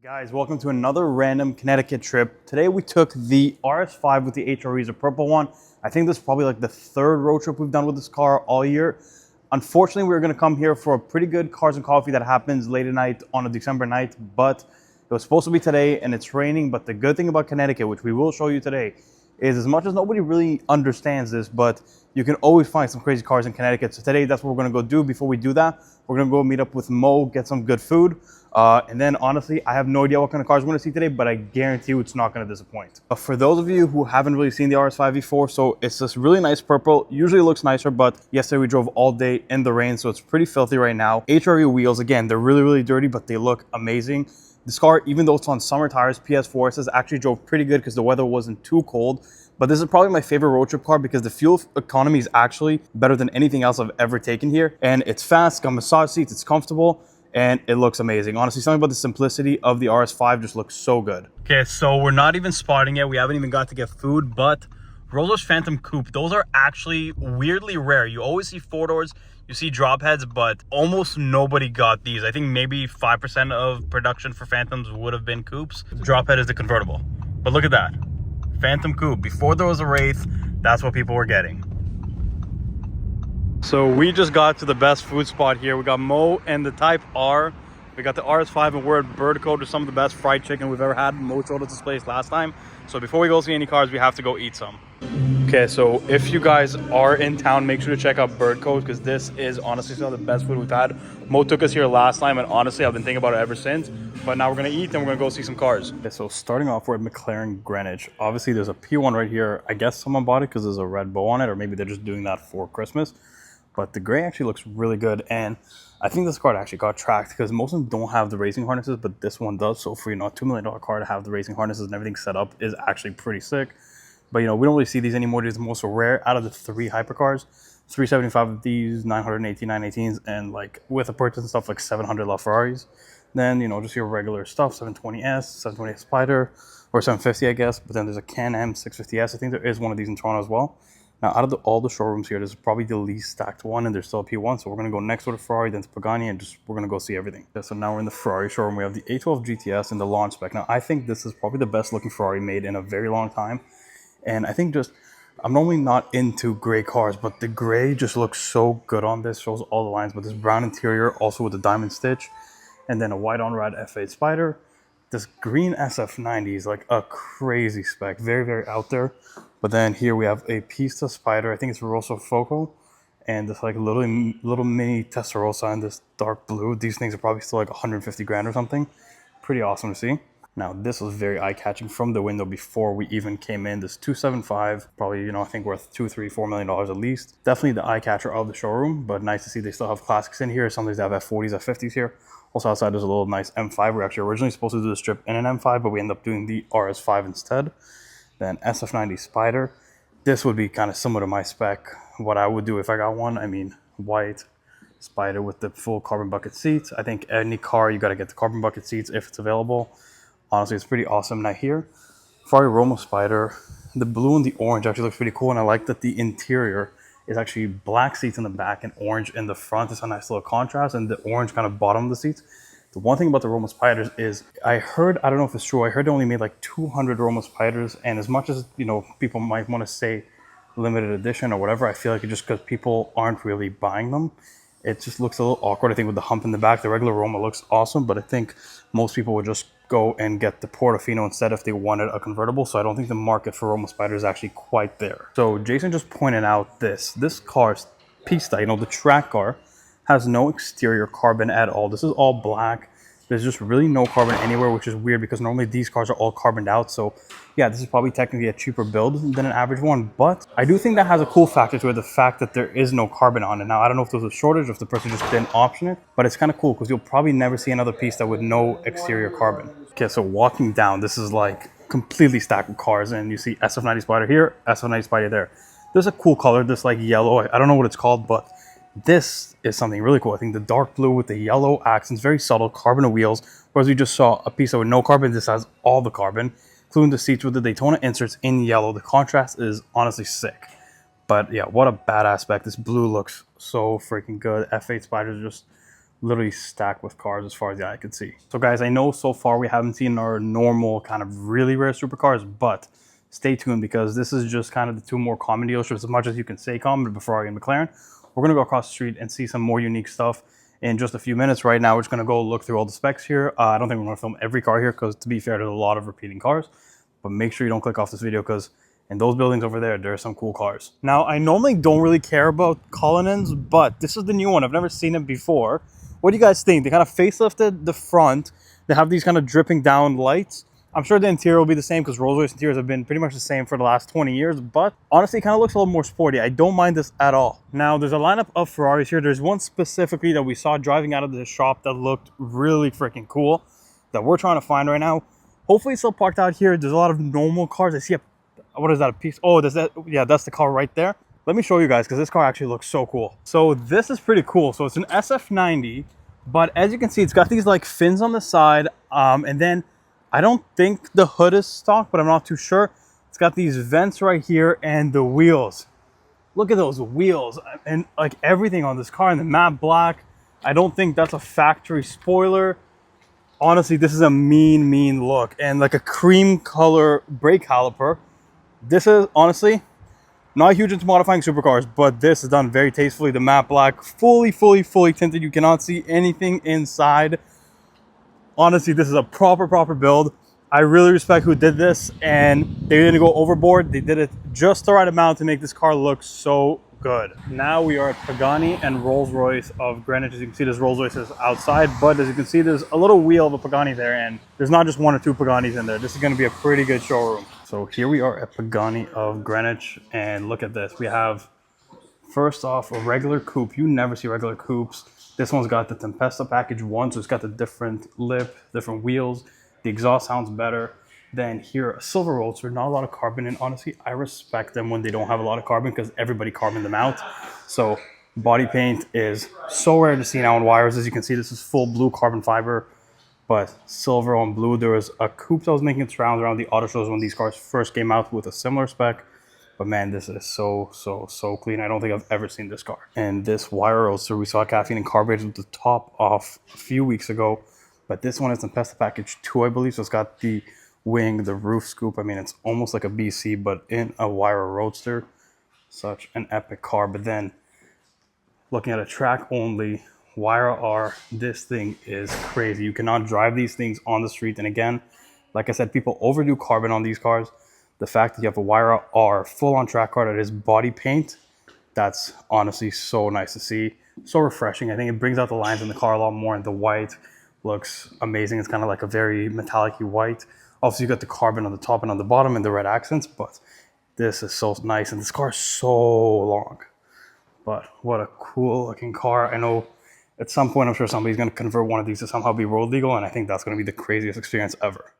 Guys, welcome to another random Connecticut trip. Today we took the RS5 with the HREs, the purple one. I think this is probably like the third road trip we've done with this car all year. Unfortunately, we were going to come here for a pretty good Cars and Coffee that happens late at night on a December night, but it was supposed to be today and it's raining. But the good thing about Connecticut, which we will show you today, is as much as nobody really understands this, but you can always find some crazy cars in Connecticut. So today, that's what we're gonna go do. Before we do that, we're gonna go meet up with Mo, get some good food. And then honestly, I have no idea what kind of cars we're gonna see today, but I guarantee you it's not gonna disappoint. For those of you who haven't really seen the RS5 before, so it's this really nice purple. Usually it looks nicer, but yesterday we drove all day in the rain, so it's pretty filthy right now. HRE wheels, again, they're really dirty, but they look amazing. This car, even though it's on summer tires, PS4, it says actually drove pretty good because the weather wasn't too cold. But this is probably my favorite road trip car because the fuel economy is actually better than anything else I've ever taken here. And it's fast, it's got massage seats, it's comfortable, and it looks amazing. Honestly, something about the simplicity of the RS5 just looks so good. Okay, so we're not even spotting yet. We haven't even got to get food, but Rolls-Royce Phantom Coupe, those are actually weirdly rare. You always see four doors, you see drop heads, but almost nobody got these. I think maybe 5% of production for Phantoms would have been coupes. Drop head is the convertible. But look at that. Phantom Coupe. Before there was a Wraith, that's what people were getting. So we just got to the best food spot here. We got Mo and the Type R. We got the RS5 and we're at Bird Code with some of the best fried chicken we've ever had. Mo showed us this place last time. So before we go see any cars, we have to go eat some. Okay, so if you guys are in town, make sure to check out Bird Code because this is honestly some of the best food we've had. Mo took us here last time and honestly, I've been thinking about it ever since. But now we're gonna eat and we're gonna go see some cars. Okay, so starting off, we're at McLaren Greenwich. Obviously, there's a P1 right here. I guess someone bought it because there's a red bow on it, or maybe they're just doing that for Christmas. But the gray actually looks really good, and I think this car actually got tracked because most of them don't have the racing harnesses, but this one does. So for, you know, a $2 million car to have the racing harnesses and everything set up is actually pretty sick. But, you know, we don't really see these anymore. These are the most rare out of the three hypercars. 375 of these, 918, 918s, and like with a purchase and stuff like 700 LaFerraris. Then, you know, just your regular stuff, 720S, 720 Spider, or 750, I guess. But then there's a Can-Am 650S. I think there is one of these in Toronto as well. Now, out of all the showrooms here, this is probably the least stacked one, and there's still a P1. So we're going to go next to the Ferrari, then to Pagani, and we're going to go see everything. Okay, so now we're in the Ferrari showroom. We have the A12 GTS and the launch spec. Now, I think this is probably the best looking Ferrari made in a very long time. And I think I'm normally not into gray cars, but the gray just looks so good on this. Shows all the lines, but this brown interior, also with the diamond stitch. And then a white on red F8 Spider. This green SF90 is like a crazy spec, very out there. But then here we have a Pista Spider. I think it's Rosso Foco, and this like little mini Testarossa in this dark blue. These things are probably still like 150 grand or something. Pretty awesome to see. Now this was very eye-catching from the window before we even came in. This 275, probably, you know, I think worth $2, $3, $4 million at least. Definitely the eye-catcher of the showroom, but nice to see they still have classics in here. Sometimes they have F40s, F50s here. Also outside there's a little nice M5. We're actually originally supposed to do this trip in an M5, but we end up doing the RS5 instead. Then SF90 Spider. This would be kind of similar to my spec. What I would do if I got one, I mean, white Spider with the full carbon bucket seats. I think any car, you got to get the carbon bucket seats if it's available. Honestly, it's pretty awesome. Now here, Ferrari Roma Spider. The blue and the orange actually looks pretty cool, and I like that the interior is actually black seats in the back and orange in the front. It's a nice little contrast, and the orange kind of bottom of the seats. The one thing about the Roma Spiders is I heard, I don't know if it's true, I heard they only made like 200 Roma Spiders, and as much as, you know, people might want to say limited edition or whatever, I feel like it's just because people aren't really buying them. It just looks a little awkward, I think, with the hump in the back. The regular Roma looks awesome, but I think most people would just go and get the Portofino instead if they wanted a convertible. So I don't think the market for Roma Spider is actually quite there. So Jason just pointed out this car's Pista, you know, the track car, has no exterior carbon at all. This is all black. There's just really no carbon anywhere, which is weird because normally these cars are all carboned out. So yeah, this is probably technically a cheaper build than an average one, but I do think that has a cool factor to it, the fact that there is no carbon on it. Now, I don't know if there was a shortage or if the person just didn't option it, but it's kind of cool because you'll probably never see another Pista with no exterior carbon. Okay, so walking down, this is like completely stacked with cars, and you see SF90 Spider here, SF90 Spider there. There's a cool color, this like yellow, I don't know what it's called, but this is something really cool. I think the dark blue with the yellow accents, very subtle, carbon wheels. Whereas we just saw a Pista with no carbon, this has all the carbon, including the seats with the Daytona inserts in yellow. The contrast is honestly sick. But yeah, what a badass spec. This blue looks so freaking good. F8 Spiders are just literally stacked with cars as far as the eye could see. So guys, I know so far we haven't seen our normal kind of really rare supercars, but stay tuned because this is just kind of the two more common dealerships, as much as you can say common, but Ferrari and McLaren. We're gonna go across the street and see some more unique stuff in just a few minutes. Right now, we're just gonna go look through all the specs here. I don't think we're gonna film every car here because, to be fair, there's a lot of repeating cars, but make sure you don't click off this video because in those buildings over there, there are some cool cars. Now, I normally don't really care about Cullinans, but this is the new one. I've never seen it before. What do you guys think? They kind of facelifted the front. They have these kind of dripping down lights. I'm sure the interior will be the same because Rolls-Royce interiors have been pretty much the same for the last 20 years, but honestly, it kind of looks a little more sporty. I don't mind this at all. Now, there's a lineup of Ferraris here. There's one specifically that we saw driving out of the shop that looked really freaking cool that we're trying to find right now. Hopefully, it's still parked out here. There's a lot of normal cars. I see a, what is that, a piece? Oh, there's that, yeah, that's the car right there. Let me show you guys because this car actually looks so cool. So this is pretty cool. So it's an SF90, but as you can see, it's got these like fins on the side, and then I don't think the hood is stock, but I'm not too sure. It's got these vents right here and the wheels. Look at those wheels and like everything on this car in the matte black. I don't think that's a factory spoiler. Honestly, this is a mean look, and like a cream color brake caliper. This is honestly not huge into modifying supercars, but this is done very tastefully. The matte black, fully tinted. You cannot see anything inside. Honestly, this is a proper build. I really respect who did this, and they didn't go overboard. They did it just the right amount to make this car look so good. Now we are at Pagani and Rolls-Royce of Greenwich. As you can see, there's Rolls-Royces outside, but as you can see, there's a little wheel of a Pagani there, and there's not just one or two Paganis in there. This is going to be a pretty good showroom. So here we are at Pagani of Greenwich, and look at this. We have, first off, a regular coupe. You never see regular coupes. This one's got the Tempesta package 1, so it's got the different lip, different wheels. The exhaust sounds better. Then here, a silver Roadster, not a lot of carbon, and honestly, I respect them when they don't have a lot of carbon because everybody carboned them out. So body paint is so rare to see now on wires. As you can see, this is full blue carbon fiber, but silver on blue. There was a coupe that was making its rounds around the auto shows when these cars first came out with a similar spec. But man, this is so clean. I don't think I've ever seen this car. And this Huayra Roadster, we saw caffeine and carburetors with the top off a few weeks ago. But this one is in Pista package 2, I believe. So it's got the wing, the roof scoop. I mean, it's almost like a BC, but in a Huayra Roadster. Such an epic car. But then, looking at a track only Huayra R, this thing is crazy. You cannot drive these things on the street. And again, like I said, people overdo carbon on these cars. The fact that you have a Huayra R full-on track car that is body paint, that's honestly so nice to see. So refreshing. I think it brings out the lines in the car a lot more, and the white looks amazing. It's kind of like a very metallic-y white. Obviously, you got the carbon on the top and on the bottom and the red accents, but this is so nice. And this car is so long. But what a cool-looking car. I know at some point, I'm sure somebody's going to convert one of these to somehow be road legal, and I think that's going to be the craziest experience ever.